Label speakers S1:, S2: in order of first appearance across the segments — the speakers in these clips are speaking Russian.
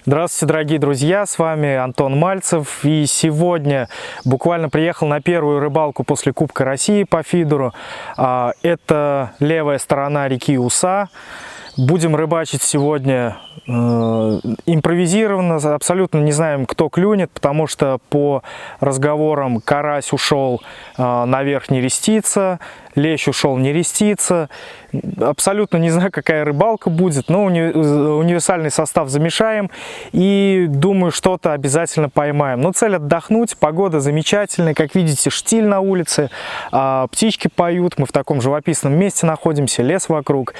S1: Здравствуйте, дорогие друзья, с вами Антон Мальцев, и сегодня буквально приехал на первую рыбалку после Кубка России по фидеру. Это левая сторона реки Уса. Будем рыбачить сегодня импровизированно, абсолютно не знаем, кто клюнет, потому что по разговорам карась ушел наверх, не рестится, лещ ушел, не рестится. Абсолютно не знаю, какая рыбалка будет, но универсальный состав замешаем и думаю, что-то обязательно поймаем. Но цель отдохнуть, погода замечательная, как видите, штиль на улице, птички поют, мы в таком живописном месте находимся, лес вокруг.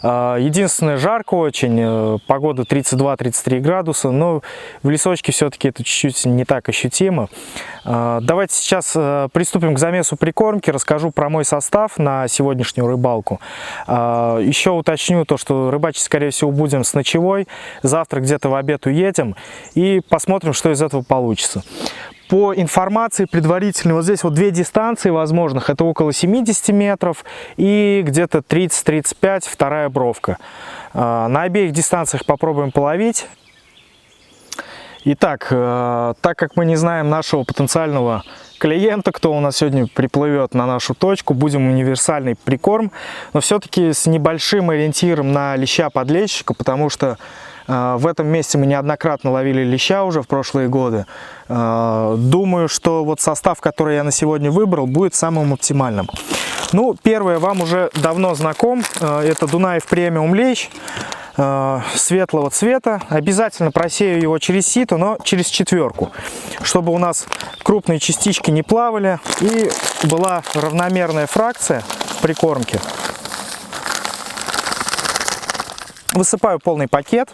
S1: Единственное, жарко очень, погода 32-33 градуса, но в лесочке все-таки это чуть-чуть не так ощутимо. Давайте сейчас приступим к замесу прикормки, расскажу про мой состав на сегодняшнюю рыбалку. Еще уточню то, что рыбачить, скорее всего, будем с ночевой. Завтра где-то в обед уедем и посмотрим, что из этого получится. По информации предварительной, вот здесь вот две дистанции возможных. Это около 70 метров и где-то 30-35, вторая бровка. На обеих дистанциях попробуем половить. Итак, так как мы не знаем нашего потенциального клиента, кто у нас сегодня приплывет на нашу точку, будем универсальный прикорм, но все-таки с небольшим ориентиром на леща-подлещика, потому что в этом месте мы неоднократно ловили леща уже в прошлые годы. Думаю, что вот состав, который я на сегодня выбрал, будет самым оптимальным. Ну, первое вам уже давно знаком, это Дунаев премиум лещ светлого цвета. Обязательно просею его через сито, но через четверку, чтобы у нас крупные частички не плавали и была равномерная фракция прикормки. Высыпаю полный пакет.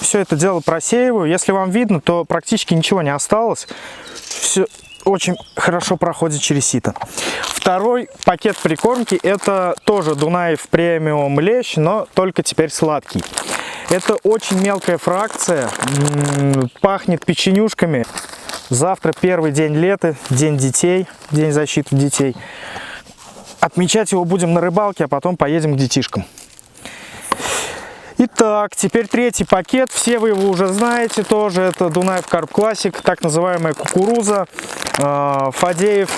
S1: Все это дело просеиваю. Если вам видно, то практически ничего не осталось. Все очень хорошо проходит через сито. Второй пакет прикормки — это тоже Дунаев премиум лещ, но только теперь сладкий. Это очень мелкая фракция, пахнет печенюшками. Завтра первый день лета, день детей, день защиты детей. Отмечать его будем на рыбалке, а потом поедем к детишкам. Итак, теперь третий пакет. Все вы его уже знаете тоже. Это Дунаев Карп Классик, так называемая кукуруза. Фадеев.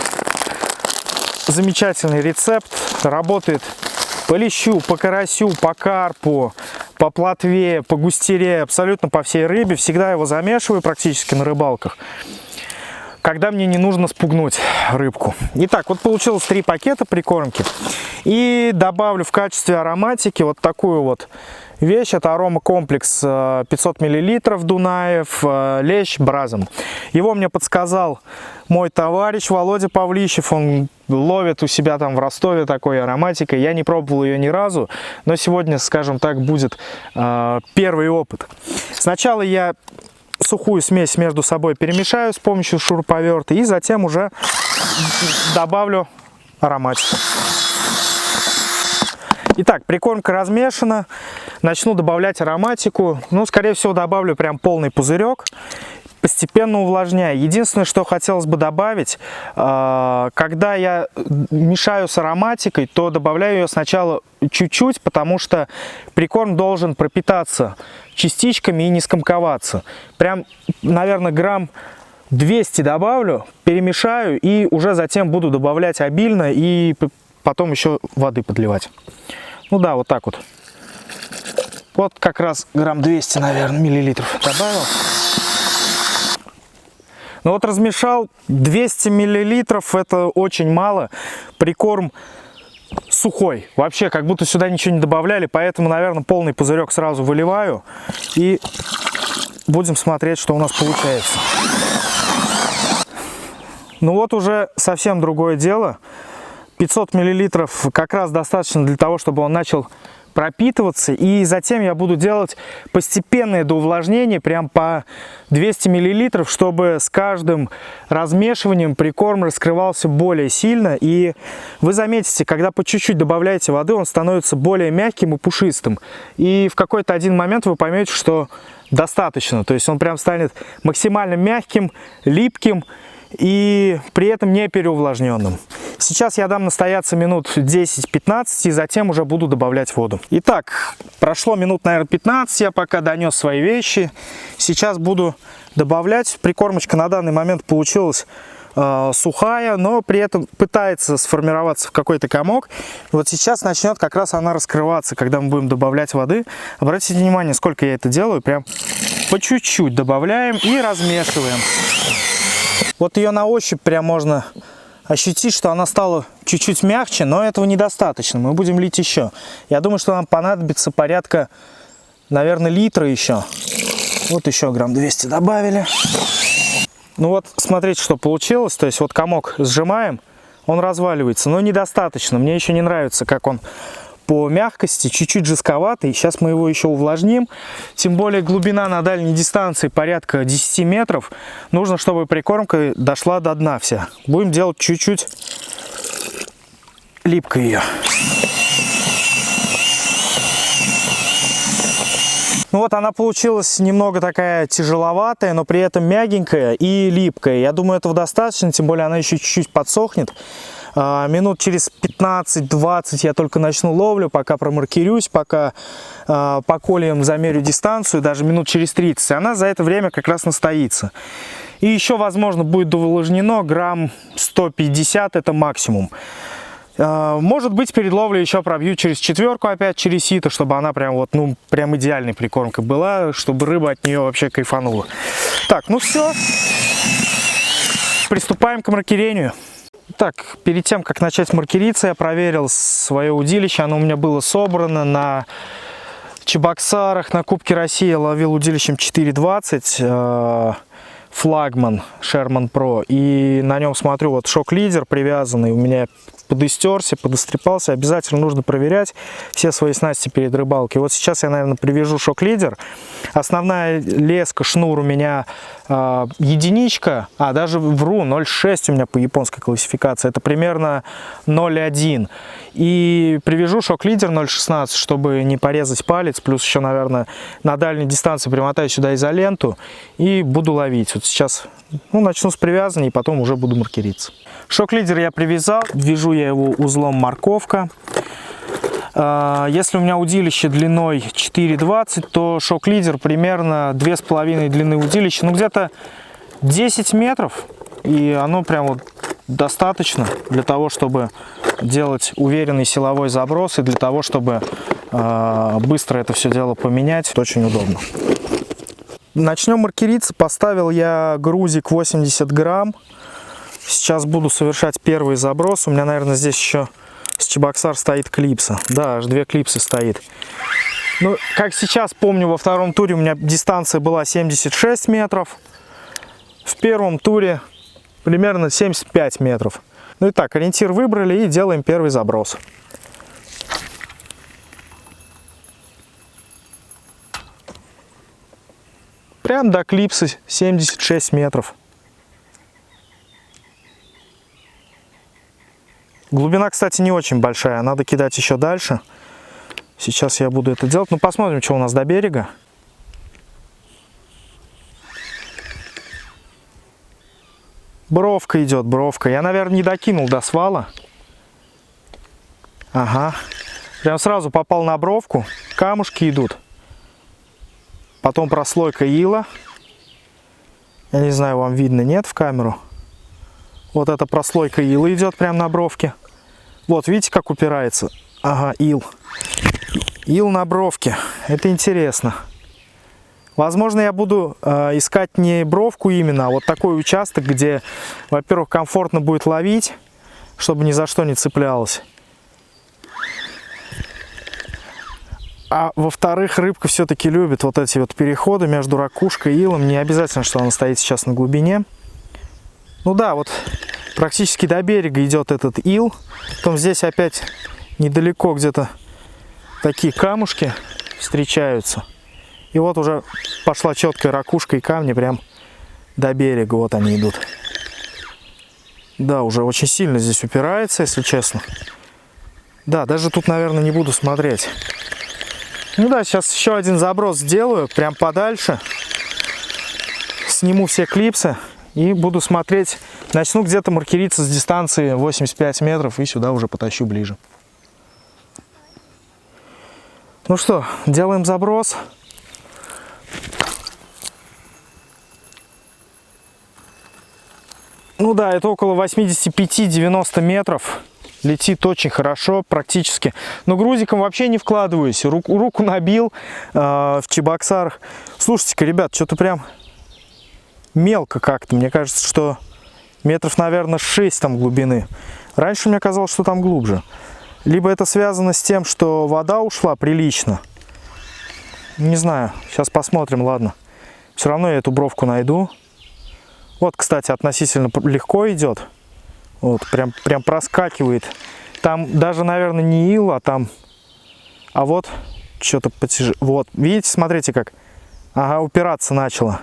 S1: Замечательный рецепт. Работает по лещу, по карасю, по карпу, по плотве, по густере, абсолютно по всей рыбе. Всегда его замешиваю практически на рыбалках, когда мне не нужно спугнуть рыбку. Итак, вот получилось 3 пакета прикормки. И добавлю в качестве ароматики вот такую вот вещь. Это аромакомплекс 500 мл Дунаев, лещ Бразом. Его мне подсказал мой товарищ Володя Павлищев. Он ловит у себя там в Ростове такой ароматикой. Я не пробовал ее ни разу, но сегодня, скажем так, будет первый опыт. Сначала я сухую смесь между собой перемешаю с помощью шуруповерта и затем уже добавлю ароматику. Итак, прикормка размешана. Начну добавлять ароматику. Ну, скорее всего, добавлю прям полный пузырек, постепенно увлажняя. Единственное, что хотелось бы добавить, когда я мешаю с ароматикой, то добавляю ее сначала чуть-чуть, потому что прикорм должен пропитаться частичками и не скомковаться. Прям, наверное, грамм 200 добавлю, перемешаю и уже затем буду добавлять обильно и потом еще воды подливать. Ну да, вот так вот. Вот как раз грамм 200, наверное, миллилитров добавил. Ну вот размешал 200 миллилитров, это очень мало. Прикорм сухой, вообще как будто сюда ничего не добавляли, поэтому, наверное, полный пузырек сразу выливаю и будем смотреть, что у нас получается. Ну вот уже совсем другое дело. 500 миллилитров как раз достаточно для того, чтобы он начал пропитываться, и затем я буду делать постепенное доувлажнение, прям по 200 миллилитров, чтобы с каждым размешиванием прикорм раскрывался более сильно. И вы заметите, когда по чуть-чуть добавляете воды, он становится более мягким и пушистым, и в какой-то один момент вы поймете, что достаточно, то есть он прям станет максимально мягким, липким и при этом не переувлажненным. Сейчас я дам настояться минут 10-15 и затем уже буду добавлять воду. Итак, прошло минут, наверное, 15, я пока донес свои вещи. Сейчас буду добавлять. Прикормочка на данный момент получилась сухая, но при этом пытается сформироваться в какой-то комок. Вот сейчас начнет как раз она раскрываться, когда мы будем добавлять воды. Обратите внимание, сколько я это делаю. Прям по чуть-чуть добавляем и размешиваем. Вот ее на ощупь прям можно ощутить, что она стала чуть-чуть мягче, но этого недостаточно. Мы будем лить еще. Я думаю, что нам понадобится порядка, наверное, литра еще. Вот еще грамм 200 добавили. Ну вот, смотрите, что получилось. То есть вот комок сжимаем, он разваливается, но недостаточно. Мне еще не нравится, как он по мягкости, чуть-чуть жестковатый. Сейчас мы его еще увлажним. Тем более глубина на дальней дистанции порядка 10 метров. Нужно, чтобы прикормка дошла до дна вся. Будем делать чуть-чуть липкой ее. Ну вот она получилась немного такая тяжеловатая, но при этом мягенькая и липкая. Я думаю, этого достаточно, тем более она еще чуть-чуть подсохнет. Минут через 15-20 я только начну ловлю, пока промаркирюсь, пока по кольям замерю дистанцию, даже минут через 30. Она за это время как раз настоится. И еще, возможно, будет довлажнено грамм 150, это максимум. Может быть, перед ловлей еще пробью через четверку, опять через сито, чтобы она прям вот, ну, прям идеальной прикормкой была, чтобы рыба от нее вообще кайфанула. Так, ну все. Приступаем к маркирению. Так, перед тем, как начать маркериться, я проверил свое удилище. Оно у меня было собрано на Чебоксарах, на Кубке России. Я ловил удилищем 4.20, флагман Sherman Pro. И на нем, смотрю, вот шок-лидер привязанный. У меня подистерся, подострепался. Обязательно нужно проверять все свои снасти перед рыбалкой. Вот сейчас я, наверное, привяжу шок-лидер. Основная леска, шнур у меня единичка, даже вру, 0,6 у меня по японской классификации. Это примерно 0,1. И привяжу шок-лидер 0,16, чтобы не порезать палец. Плюс еще, наверное, на дальней дистанции примотаю сюда изоленту и буду ловить. Вот сейчас начну с привязывания и потом уже буду маркериться. Шок-лидер я привязал, вяжу я его узлом морковка. Если у меня удилище длиной 4,20, то шок-лидер примерно 2,5 длины удилища, ну где-то 10 метров. И оно прям вот достаточно для того, чтобы делать уверенный силовой заброс и для того, чтобы быстро это все дело поменять. Это очень удобно. Начнем маркериться. Поставил я грузик 80 грамм. Сейчас буду совершать первый заброс. У меня, наверное, здесь еще с Чебоксар стоит клипса. Да, аж 2 клипсы стоит. Ну, как сейчас помню, во втором туре у меня дистанция была 76 метров. В первом туре примерно 75 метров. Ну и так, ориентир выбрали и делаем первый заброс. Прям до клипсы 76 метров. Глубина, кстати, не очень большая, надо кидать еще дальше. Сейчас я буду это делать. Ну, посмотрим, что у нас до берега. Бровка идет, бровка. Я, наверное, не докинул до свала. Ага. Прям сразу попал на бровку. Камушки идут. Потом прослойка ила. Я не знаю, вам видно, нет в камеру. Вот эта прослойка ила идет прямо на бровке. Вот, видите, как упирается? Ага, ил. Ил на бровке. Это интересно. Возможно, я буду искать не бровку именно, а вот такой участок, где, во-первых, комфортно будет ловить, чтобы ни за что не цеплялось. А во-вторых, рыбка все-таки любит вот эти вот переходы между ракушкой и илом. Не обязательно, что она стоит сейчас на глубине. Ну да, вот практически до берега идет этот ил. Потом здесь опять недалеко где-то такие камушки встречаются. И вот уже пошла четкая ракушка и камни прям до берега. Вот они идут. Да, уже очень сильно здесь упирается, если честно. Да, даже тут, наверное, не буду смотреть. Ну да, сейчас еще один заброс сделаю, прям подальше. Сниму все клипсы И буду смотреть, начну где-то маркериться с дистанции 85 метров и сюда уже потащу ближе. Ну что, делаем заброс. Ну да, это около 85-90 метров. Летит очень хорошо, практически. Но грузиком вообще не вкладываюсь. Руку набил в Чебоксарах. Слушайте-ка, ребят, что-то прям мелко как-то. Мне кажется, что метров, наверное, 6 там глубины. Раньше мне казалось, что там глубже. Либо это связано с тем, что вода ушла прилично. Не знаю, сейчас посмотрим, ладно. Все равно я эту бровку найду. Вот, кстати, относительно легко идет. Вот, прям проскакивает. Там даже, наверное, не ил, а вот что-то потяжелее. Вот, видите, смотрите как. Ага, упираться начало.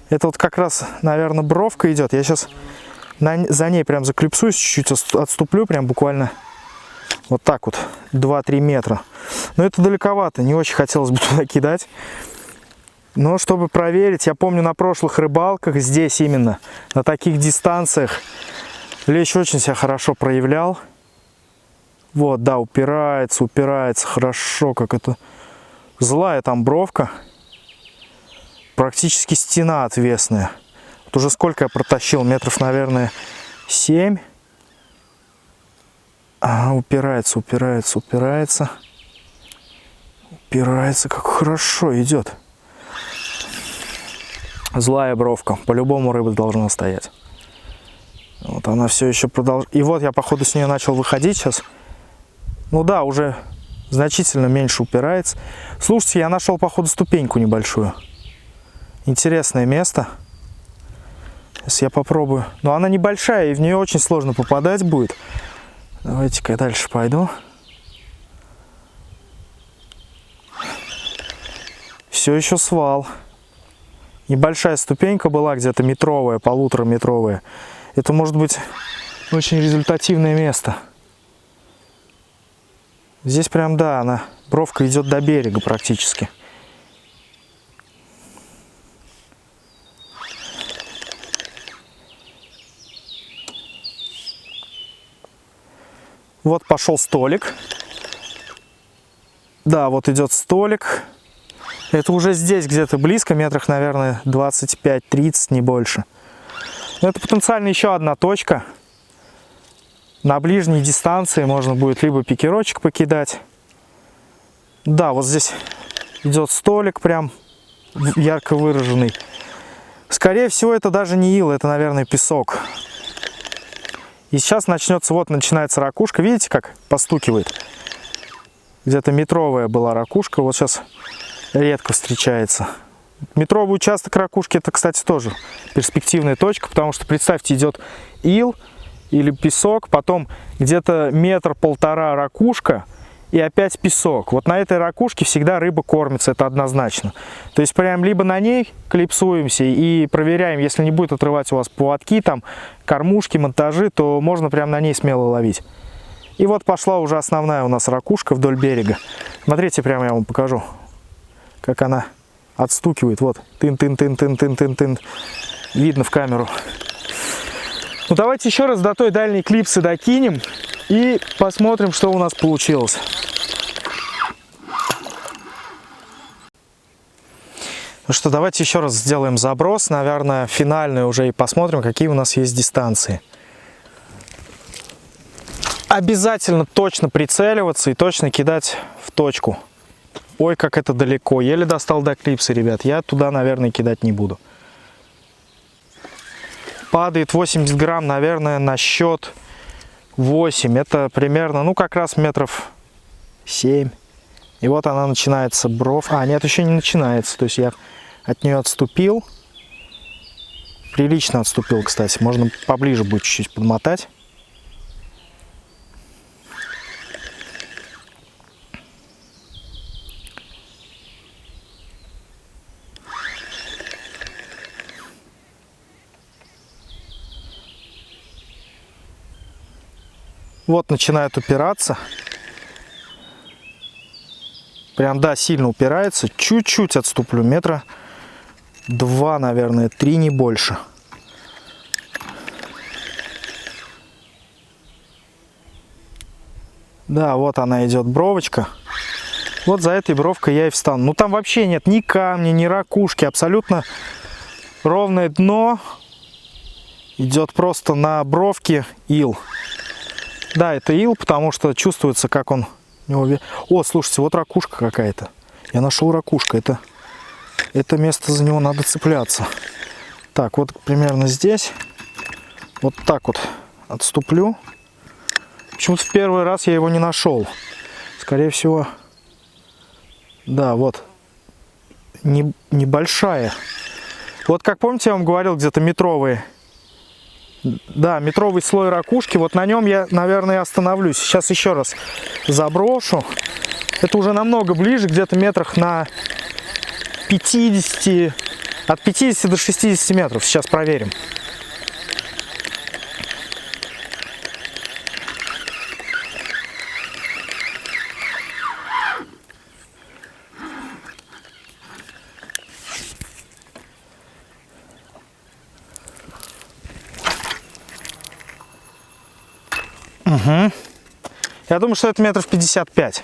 S1: Это вот как раз, наверное, бровка идет. Я сейчас за ней прям заклипсуюсь, чуть-чуть отступлю, прям буквально вот так вот, 2-3 метра. Но это далековато, не очень хотелось бы туда кидать. Но чтобы проверить, я помню на прошлых рыбалках, здесь именно, на таких дистанциях, лещ очень себя хорошо проявлял. Вот, да, упирается хорошо, как это. Злая там бровка. Практически стена отвесная. Вот уже сколько я протащил? Метров, наверное, 7. Ага, упирается. Упирается, как хорошо идет. Злая бровка. По-любому рыба должна стоять. Вот она все еще продолжает. И вот я, походу, с нее начал выходить сейчас. Ну да, уже значительно меньше упирается. Слушайте, я нашел, походу, ступеньку небольшую. Интересное место. Сейчас я попробую. Но она небольшая, и в нее очень сложно попадать будет. Давайте-ка я дальше пойду. Все еще свал. Небольшая ступенька была, где-то метровая, 1,5-метровая. Это может быть очень результативное место. Здесь прям, да, бровка идет до берега практически. Вот пошел столик. Да, вот идет столик. Это уже здесь где-то близко, метрах, наверное, 25-30, не больше. Но это потенциально еще одна точка. На ближней дистанции можно будет либо пикерочек покидать. Да, вот здесь идет столик прям ярко выраженный. Скорее всего, это даже не ил, это, наверное, песок. И сейчас начинается ракушка. Видите, как постукивает? Где-то метровая была ракушка. Вот сейчас редко встречается. Метровый участок ракушки — это, кстати, тоже перспективная точка. Потому что, представьте, идет ил или песок. Потом где-то 1-1,5 ракушка. И опять песок. Вот на этой ракушке всегда рыба кормится, это однозначно. То есть прям либо на ней клипсуемся и проверяем, если не будет отрывать у вас поводки, там, кормушки, монтажи, то можно прям на ней смело ловить. И вот пошла уже основная у нас ракушка вдоль берега. Смотрите, прямо я вам покажу, как она отстукивает. Вот, тын-тын-тын-тын-тын-тын-тын. Видно в камеру. Ну давайте еще раз до той дальней клипсы докинем и посмотрим, что у нас получилось. Ну что, давайте еще раз сделаем заброс, наверное, финальный уже, и посмотрим, какие у нас есть дистанции. Обязательно точно прицеливаться и точно кидать в точку. Ой, как это далеко. Еле достал до клипсы, ребят. Я туда, наверное, кидать не буду. Падает 80 грамм, наверное, на счет 8. Это примерно, ну, как раз метров 7. И вот она начинается, бров. А, нет, еще не начинается. То есть я от нее отступил. Прилично отступил, кстати. Можно поближе будет чуть-чуть подмотать. Вот начинает упираться. Прям, да, сильно упирается. Чуть-чуть отступлю. 2 метра, наверное, 3, не больше. Да, вот она идет бровочка. Вот за этой бровкой я и встану. Ну там вообще нет ни камня, ни ракушки. Абсолютно ровное дно. Идет просто на бровке ил. Да, это ил, потому что чувствуется, как он... О, слушайте, вот ракушка какая-то. Я нашел ракушку. Это место, за него надо цепляться. Так, вот примерно здесь. Вот так вот отступлю. Почему-то в первый раз я его не нашел. Скорее всего... Да, вот. Небольшая. Вот как помните, я вам говорил, где-то метровые. Да, метровый слой ракушки. Вот на нем я, наверное, остановлюсь. Сейчас еще раз заброшу. Это уже намного ближе, где-то метрах на 50, от 50 до 60 метров. Сейчас проверим. Угу. Я думаю, что это метров 55.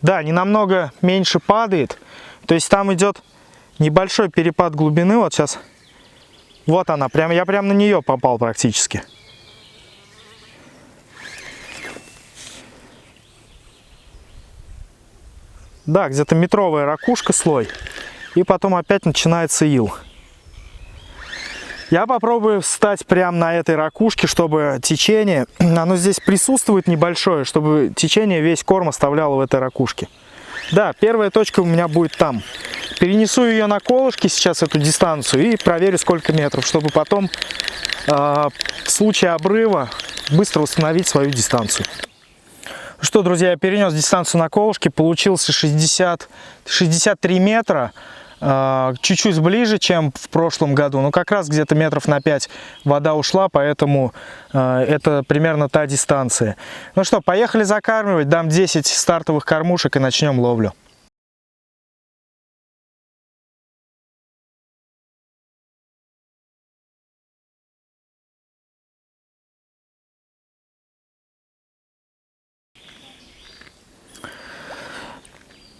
S1: Да, не намного меньше падает. То есть там идет небольшой перепад глубины. Вот сейчас. Вот она. Я прям на нее попал практически. Да, где-то метровая ракушка слой. И потом опять начинается ил. Я попробую встать прямо на этой ракушке, чтобы течение, оно здесь присутствует небольшое, чтобы течение весь корм оставляло в этой ракушке. Да, первая точка у меня будет там. Перенесу ее на колышки сейчас, эту дистанцию, и проверю, сколько метров, чтобы потом в случае обрыва быстро установить свою дистанцию. Что, друзья, я перенес дистанцию на колышки, получился 63 метра. Чуть-чуть ближе, чем в прошлом году, но как раз где-то метров на 5 вода ушла, поэтому это примерно та дистанция. Ну что, поехали закармливать, дам 10 стартовых кормушек и начнем ловлю.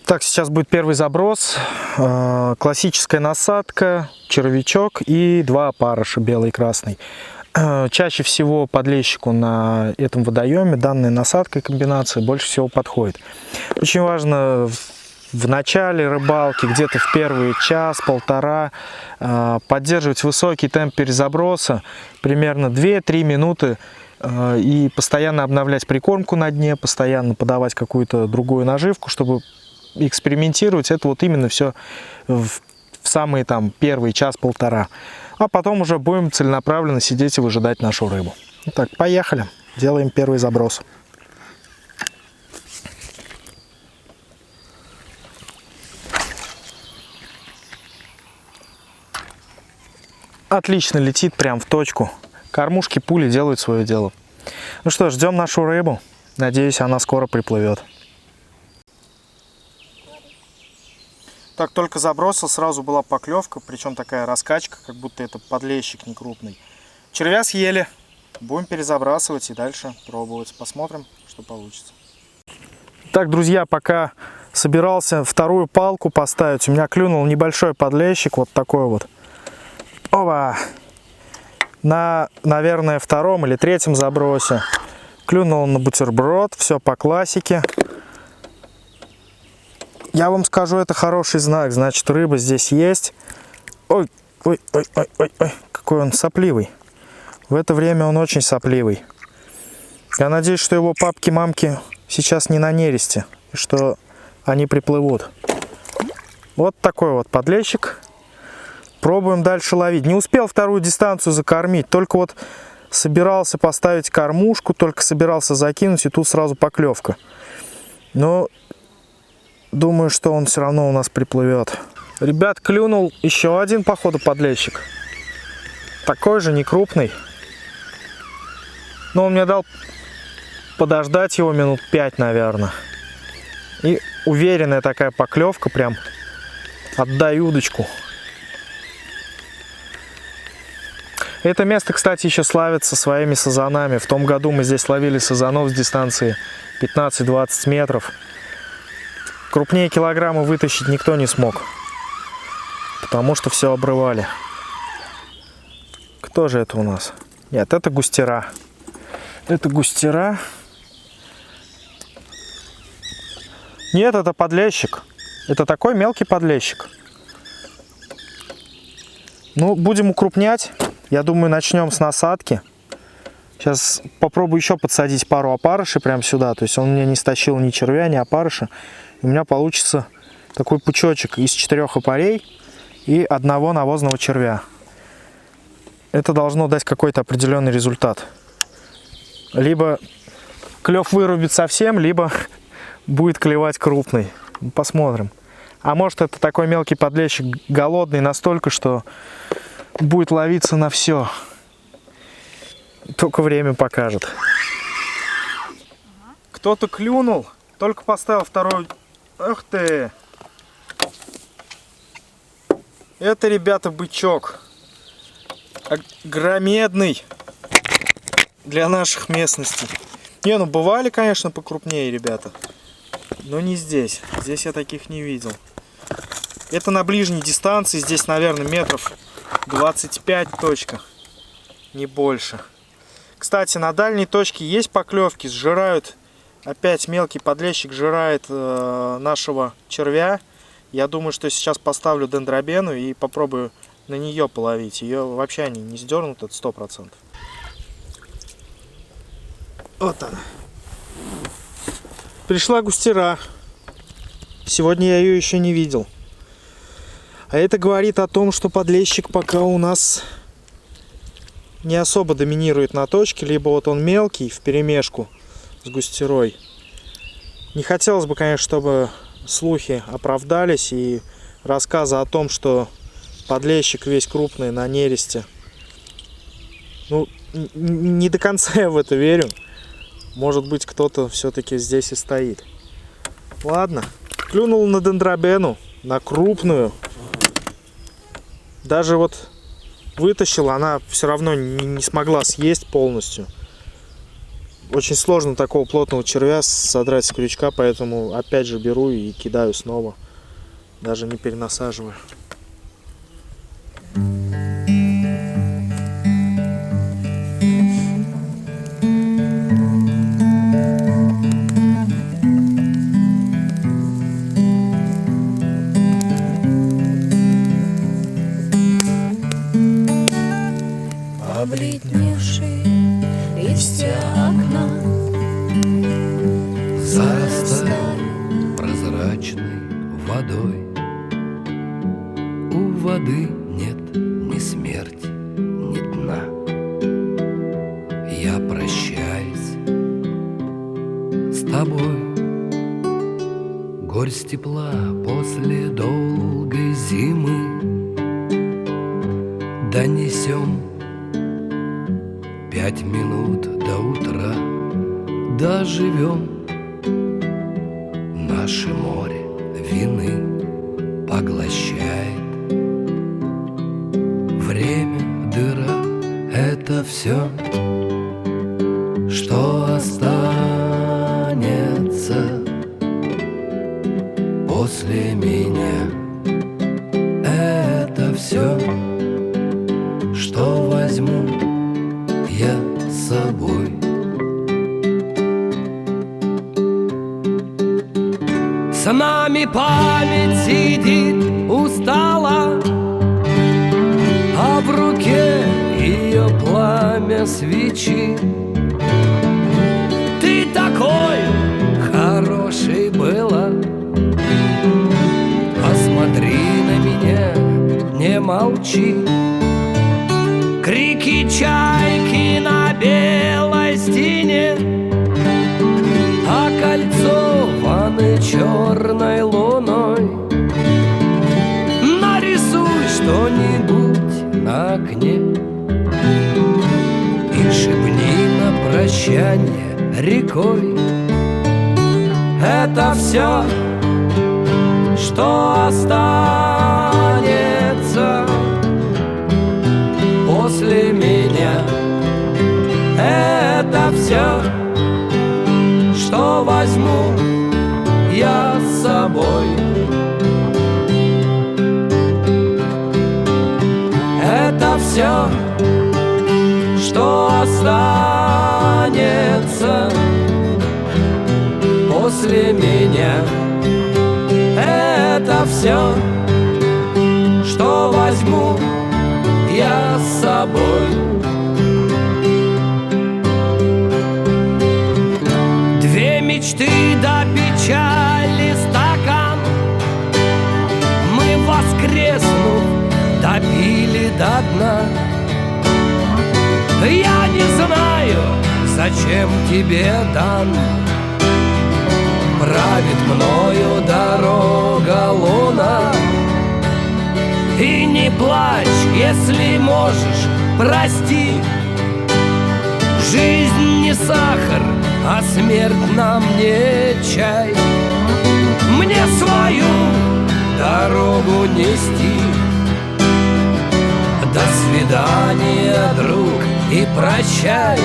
S1: Так, сейчас будет первый заброс. Классическая насадка, червячок и 2 опарыша, белый и красный. Чаще всего подлещику на этом водоеме данная насадка и комбинация больше всего подходит. Очень важно в начале рыбалки, где-то в первый час-полтора, поддерживать высокий темп перезаброса, примерно 2-3 минуты, и постоянно обновлять прикормку на дне, постоянно подавать какую-то другую наживку, чтобы экспериментировать. Это вот именно все в самый там первый час-полтора. А потом уже будем целенаправленно сидеть и выжидать нашу рыбу. Итак, поехали. Делаем первый заброс. Отлично летит прям в точку. Кормушки, пули делают свое дело. Ну что, ждем нашу рыбу. Надеюсь, она скоро приплывет. Так, только забросил, сразу была поклевка, причем такая раскачка, как будто это подлещик не крупный. Червя съели. Будем перезабрасывать и дальше пробовать. Посмотрим, что получится. Так, друзья, пока собирался вторую палку поставить, у меня клюнул небольшой подлещик, вот такой вот. Опа! На, наверное, втором или третьем забросе. Клюнул на бутерброд, все по классике. Я вам скажу, это хороший знак, значит, рыба здесь есть. Ой, ой, ой, ой, ой, ой, какой он сопливый. В это время он очень сопливый. Я надеюсь, что его папки-мамки сейчас не на нересте, и что они приплывут. Вот такой вот подлещик. Пробуем дальше ловить. Не успел вторую дистанцию закормить, только вот собирался поставить кормушку, только собирался закинуть, и тут сразу поклевка. Но думаю, что он все равно у нас приплывет. Ребят, клюнул еще один, походу, подлещик. Такой же, не крупный. Но он мне дал подождать его минут 5, наверное. И уверенная такая поклевка, прям отдай удочку. Это место, кстати, еще славится своими сазанами. В том году мы здесь ловили сазанов с дистанции 15-20 метров. Крупнее килограмма вытащить никто не смог, потому что все обрывали. Кто же это у нас? Нет, это густера. Это густера. Нет, это подлещик. Это такой мелкий подлещик. Ну, будем укрупнять. Я думаю, начнем с насадки. Сейчас попробую еще подсадить пару опарышей прямо сюда. То есть он мне не стащил ни червя, ни опарыша. У меня получится такой пучочек из 4 опарей и одного навозного червя. Это должно дать какой-то определенный результат. Либо клев вырубит совсем, либо будет клевать крупный. Посмотрим. А может, это такой мелкий подлещик, голодный настолько, что будет ловиться на все. Только время покажет. Кто-то клюнул, только поставил второй. Ах ты! Это, ребята, бычок. Громедный для наших местностей. Не, ну бывали, конечно, покрупнее, ребята. Но не здесь. Здесь я таких не видел. Это на ближней дистанции. Здесь, наверное, метров 25 точка. Не больше. Кстати, на дальней точке есть поклевки. Сжирают. Опять мелкий подлещик сжирает нашего червя. Я думаю, что сейчас поставлю дендробену и попробую на нее половить. Ее вообще они не сдернут, это 100%. Вот она. Пришла густера. Сегодня я ее еще не видел. А это говорит о том, что подлещик пока у нас не особо доминирует на точке. Либо вот он мелкий вперемешку с густерой. Не хотелось бы, конечно, чтобы слухи оправдались и рассказы о том, что подлещик весь крупный на нересте. Ну, не до конца я в это верю. Может быть, кто-то все-таки здесь и стоит. Ладно. Клюнул на дендробену, на крупную. Даже вот вытащил, она все равно не смогла съесть полностью. Очень сложно такого плотного червя содрать с крючка, поэтому опять же беру и кидаю снова. Даже не перенасаживаю.
S2: Обледневший листья окна
S3: Зарастает прозрачной водой. У воды нет ни смерти, ни дна. Я прощаюсь с тобой. Горсть тепла после долгой зимы. Донесем 5 минут до утра. Доживем. Наше море вины поглощает. Время, дыра — это все, что останется после меня. Это все, что возьму я с собой. С нами память сидит устала, а в руке ее пламя свечи. Ты такой хороший была, посмотри на меня, не молчи. Крики чайки на белой стене, окольцованы черной луной. Нарисуй что-нибудь на окне и шепни на прощание рекой. Это все, что останется после меня. что возьму я с собой. Это все, что останется после меня. Это все, что возьму я с собой. Две мечты до печали стакан мы, воскреснув, допили до дна. Я не знаю, зачем тебе дан. Правит мною дорога луна. И не плачь, если можешь, прости. Жизнь не сахар, а смерть нам не чай. Мне свою дорогу нести. До свидания, друг, и прощай.